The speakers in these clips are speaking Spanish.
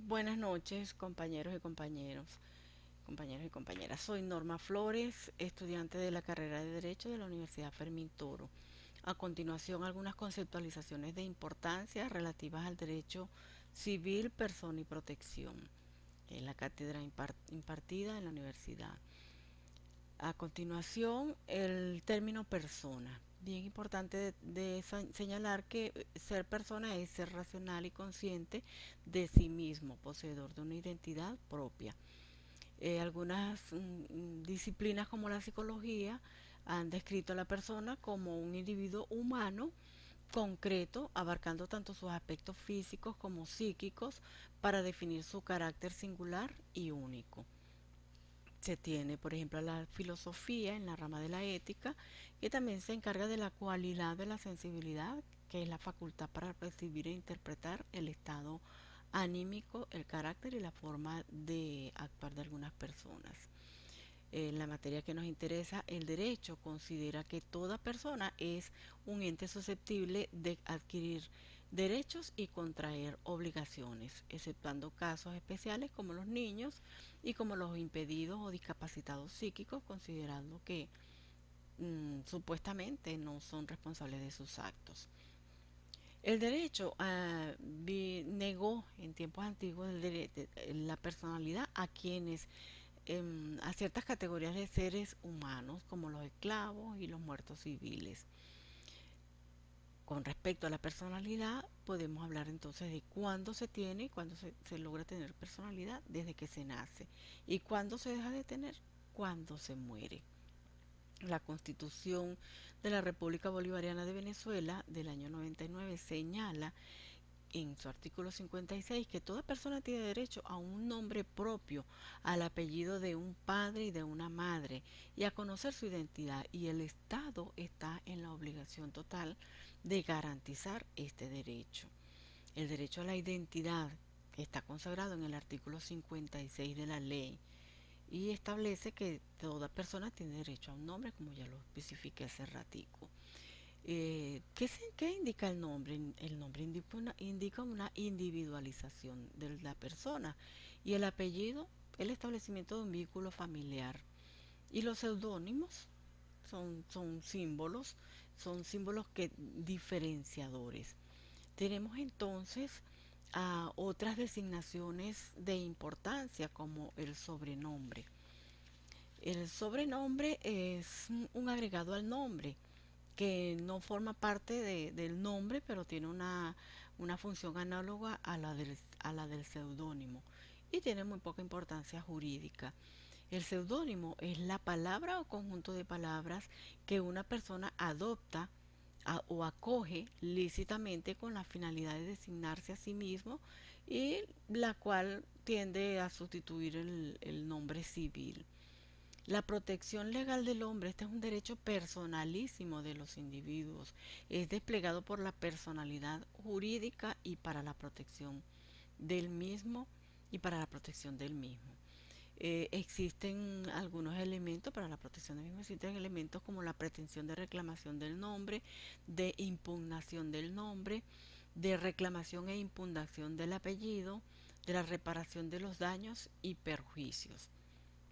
Buenas noches, compañeros y compañeras. Soy Norma Flores, estudiante de la carrera de Derecho de la Universidad Fermín Toro. A continuación, algunas conceptualizaciones de importancia relativas al derecho civil, persona y protección en la cátedra impartida en la universidad. A continuación, el término persona. Bien importante señalar que ser persona es ser racional y consciente de sí mismo, poseedor de una identidad propia. Algunas disciplinas como la psicología han descrito a la persona como un individuo humano concreto, abarcando tanto sus aspectos físicos como psíquicos para definir su carácter singular y único. Se tiene, por ejemplo, la filosofía en la rama de la ética, que también se encarga de la cualidad de la sensibilidad, que es la facultad para percibir e interpretar el estado anímico, el carácter y la forma de actuar de algunas personas. En la materia que nos interesa, el derecho considera que toda persona es un ente susceptible de adquirir derechos y contraer obligaciones, exceptuando casos especiales como los niños y como los impedidos o discapacitados psíquicos, considerando que supuestamente no son responsables de sus actos. El derecho negó en tiempos antiguos la personalidad a quienes a ciertas categorías de seres humanos como los esclavos y los muertos civiles. Con respecto a la personalidad, podemos hablar entonces de cuándo se tiene y cuándo se logra tener personalidad desde que se nace y cuándo se deja de tener cuando se muere. La Constitución de la República Bolivariana de Venezuela del año 99 señala en su artículo 56 que toda persona tiene derecho a un nombre propio, al apellido de un padre y de una madre, y a conocer su identidad, y el Estado está en la obligación total de garantizar este derecho. El derecho a la identidad está consagrado en el artículo 56 de la ley y establece que toda persona tiene derecho a un nombre, como ya lo especifiqué hace ratico. ¿Qué indica el nombre? El nombre indica una individualización de la persona y el apellido, el establecimiento de un vínculo familiar. Y los seudónimos son símbolos que diferenciadores. Tenemos entonces otras designaciones de importancia como el sobrenombre. El sobrenombre es un agregado al nombre que no forma parte del nombre, pero tiene una función análoga a la del seudónimo y tiene muy poca importancia jurídica. El seudónimo es la palabra o conjunto de palabras que una persona adopta o acoge lícitamente con la finalidad de designarse a sí mismo y la cual tiende a sustituir el nombre civil. La protección legal del hombre, este es un derecho personalísimo de los individuos, es desplegado por la personalidad jurídica y para la protección del mismo y para la protección del mismo. Existen algunos elementos para la protección del mismo, existen elementos como la pretensión de reclamación del nombre, de impugnación del nombre, de reclamación e impugnación del apellido, de la reparación de los daños y perjuicios.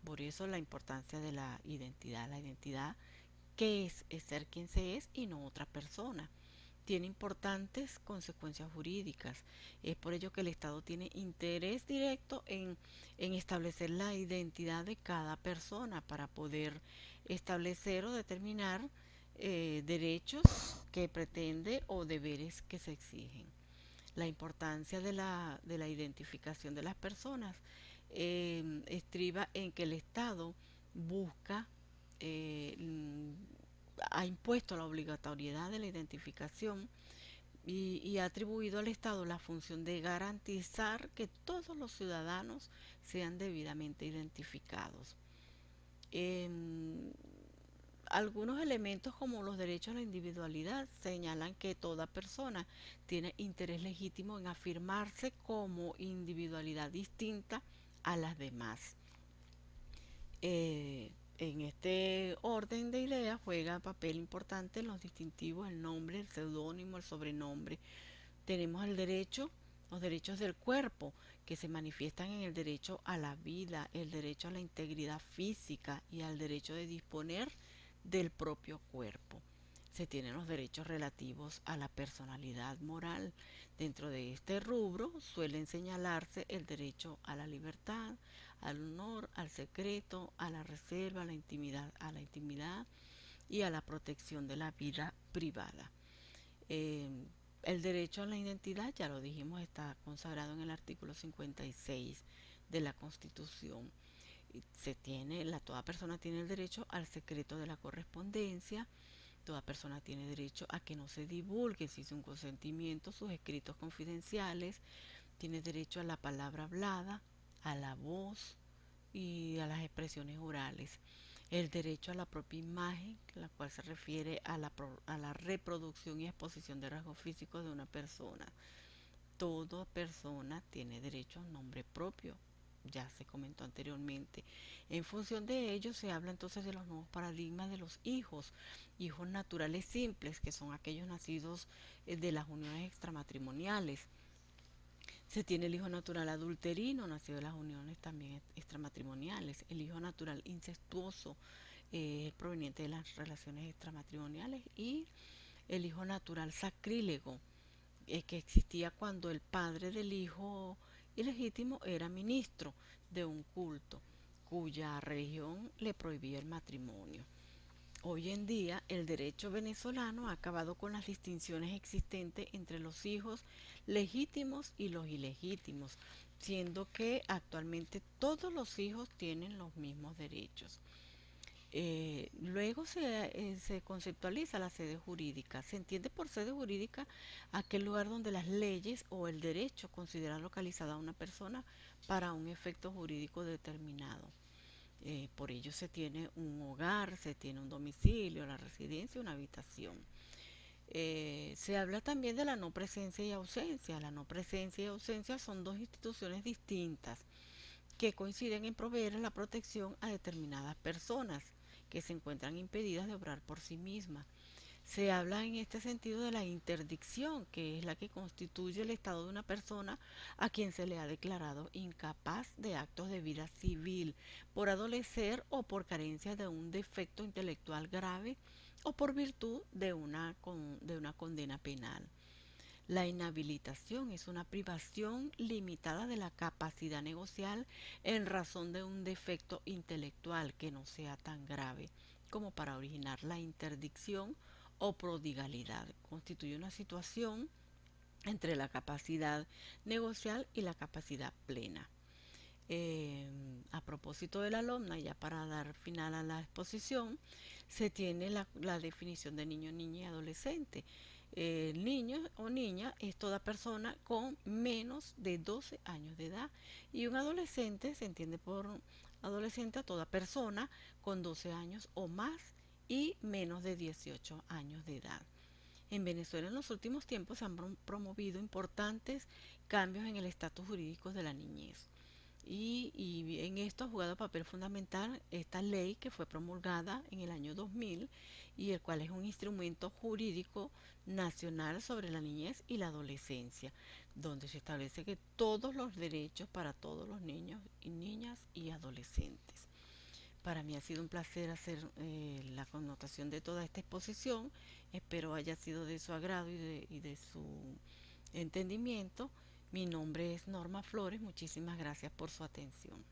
Por eso la importancia de la identidad. La identidad, ¿qué es ser quien se es y no otra persona? Tiene importantes consecuencias jurídicas. Es por ello que el Estado tiene interés directo en establecer la identidad de cada persona para poder establecer o determinar derechos que pretende o deberes que se exigen. La importancia de la identificación de las personas estriba en que el Estado busca, eh, ha impuesto la obligatoriedad de la identificación y ha atribuido al Estado la función de garantizar que todos los ciudadanos sean debidamente identificados. En algunos elementos como los derechos a la individualidad señalan que toda persona tiene interés legítimo en afirmarse como individualidad distinta a las demás. En este orden de ideas juega papel importante los distintivos, el nombre, el seudónimo, el sobrenombre. Tenemos el derecho Los derechos del cuerpo, que se manifiestan en el derecho a la vida, el derecho a la integridad física y al derecho de disponer del propio cuerpo. Se tienen los derechos relativos a la personalidad moral. Dentro de este rubro suelen señalarse el derecho a la libertad, al honor, al secreto, a la reserva, a la intimidad y a la protección de la vida privada. Eh, el derecho a la identidad, ya lo dijimos, está consagrado en el artículo 56 de la Constitución. Toda persona tiene el derecho al secreto de la correspondencia. Toda persona tiene derecho a que no se divulgue sin su consentimiento sus escritos confidenciales. Tiene derecho a la palabra hablada, a la voz y a las expresiones orales. El derecho a la propia imagen, la cual se refiere a la reproducción y exposición de rasgos físicos de una persona. Toda persona tiene derecho a un nombre propio, ya se comentó anteriormente. En función de ello se habla entonces de los nuevos paradigmas de los hijos, hijos naturales simples, que son aquellos nacidos de las uniones extramatrimoniales. Se tiene el hijo natural adulterino, nacido de las uniones también extramatrimoniales. El hijo natural incestuoso, proveniente de las relaciones extramatrimoniales. Y el hijo natural sacrílego, que existía cuando el padre del hijo ilegítimo era ministro de un culto, cuya religión le prohibía el matrimonio. Hoy en día, el derecho venezolano ha acabado con las distinciones existentes entre los hijos legítimos y los ilegítimos, siendo que actualmente todos los hijos tienen los mismos derechos. Luego se conceptualiza la sede jurídica. Se entiende por sede jurídica aquel lugar donde las leyes o el derecho considera localizada a una persona para un efecto jurídico determinado. Por ello se tiene un hogar, se tiene un domicilio, la residencia, una habitación. Se habla también de la no presencia y ausencia. La no presencia y ausencia son dos instituciones distintas que coinciden en proveer la protección a determinadas personas que se encuentran impedidas de obrar por sí mismas. Se habla en este sentido de la interdicción, que es la que constituye el estado de una persona a quien se le ha declarado incapaz de actos de vida civil por adolecer o por carencia de un defecto intelectual grave o por virtud de una condena penal. La inhabilitación es una privación limitada de la capacidad negocial en razón de un defecto intelectual que no sea tan grave como para originar la interdicción o prodigalidad. Constituye una situación entre la capacidad negocial y la capacidad plena. A propósito de la alumna, ya para dar final a la exposición, se tiene la definición de niño, niña y adolescente. El niño o niña es toda persona con menos de 12 años de edad y un adolescente se entiende por adolescente a toda persona con 12 años o más y menos de 18 años de edad. En Venezuela en los últimos tiempos se han promovido importantes cambios en el estatus jurídico de la niñez. Y en esto ha jugado papel fundamental esta ley que fue promulgada en el año 2000 y el cual es un instrumento jurídico nacional sobre la niñez y la adolescencia, donde se establece que todos los derechos para todos los niños y niñas y adolescentes. Para mí ha sido un placer hacer la connotación de toda esta exposición. Espero haya sido de su agrado y de su entendimiento. Mi nombre es Norma Flores. Muchísimas gracias por su atención.